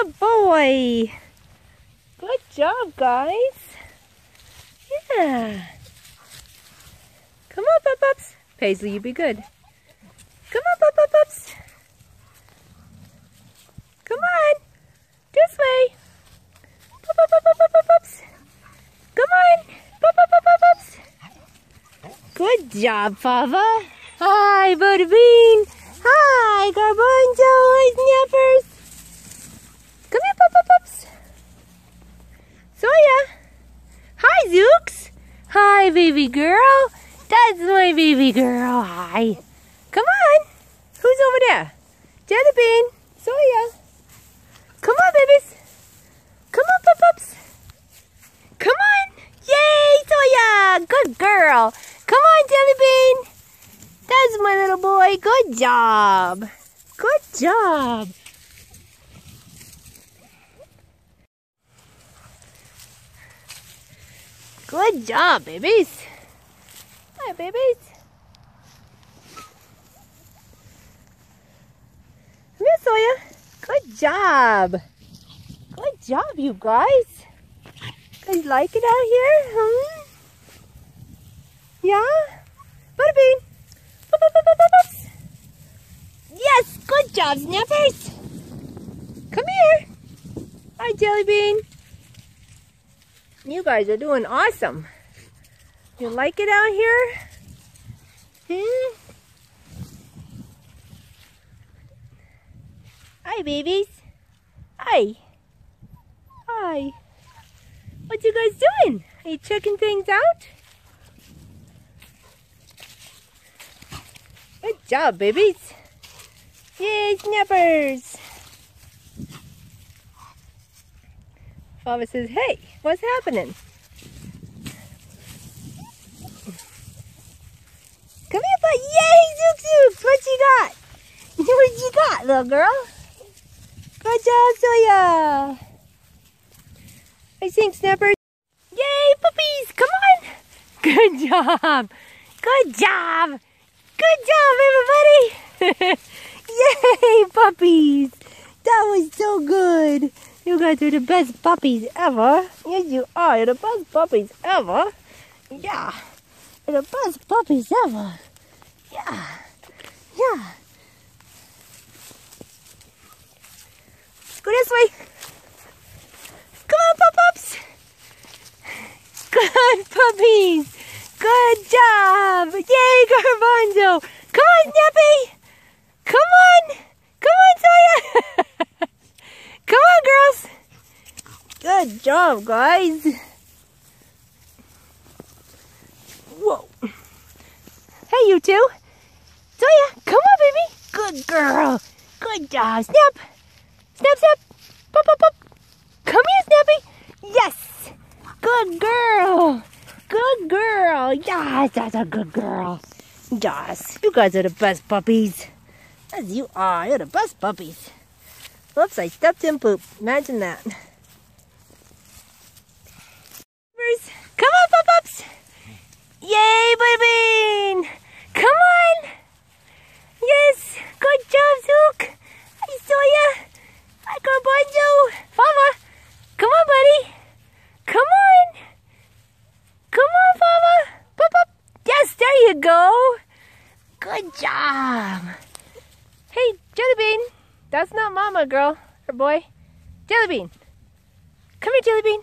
Good boy. Good job, guys. Yeah. Come on, Pup-Pups. Paisley, you be good. Come on, Pup-Pups. Come on. This way. Pup-Pups. Come on. Pup-Pups. Good job, Papa. Hi, Butterbean. Hi, Garbanzo. Hi, Snappers. Come here, Pup-Pups. Soya. Hi, Zooks. Hi, baby girl. That's my baby girl. Hi. Come on. Who's over there? Jellybean. Soya. Come on, babies. Come on, Pup-Pups. Come on. Yay, Soya. Good girl. Come on, Jellybean. That's my little boy. Good job. Good job. Good job, babies. Hi, babies. Come here, Soya. Good job. Good job, you guys. Guys like it out here? Yeah? Butterbean. Yes, good job, Snappers. Come here. Hi, Jellybean. You guys are doing awesome. You like it out here? Hi, babies. Hi. Hi. What you guys doing? Are you checking things out? Good job, babies. Yay, Snappers. Papa says, hey, what's happening? Come here, bud. Yay, Zooks. What you got? What you got, little girl? Good job, Soya. I think, Snappers. Yay, puppies. Come on. Good job. Good job. Good job, everybody. Yay, puppies. That was so good. You guys are the best puppies ever. Yes, you are. You're the best puppies ever. Yeah. You're the best puppies ever. Yeah. Yeah. Go this way. Come on, Pup-Pups. Good puppies. Good job. Yay, Garbanzo. Come on, Snappy. Come on. Come on, Soya. Come on, girls. Good job, guys. Whoa. Hey, you two. Soya, come on, baby. Good girl. Good job. Snap. Snap, snap. Pop, pop, pop. Come here, Snappy. Yes. Good girl. Good girl. Yes, that's a good girl. Yes. You guys are the best puppies. As you are. You're the best puppies. Whoops, I stepped in poop. Imagine that. Come on, Pup-Pups. Yay, Butterbean. Come on. Yes. Good job, Zook. Hi, Soya. Hi, Garbanzo. Mama. Come on, buddy. Come on. Come on, Mama. Pup-Pup. Yes, there you go. Good job. Hey, Jellybean. That's not Mama, girl or boy. Jellybean. Come here, Jellybean.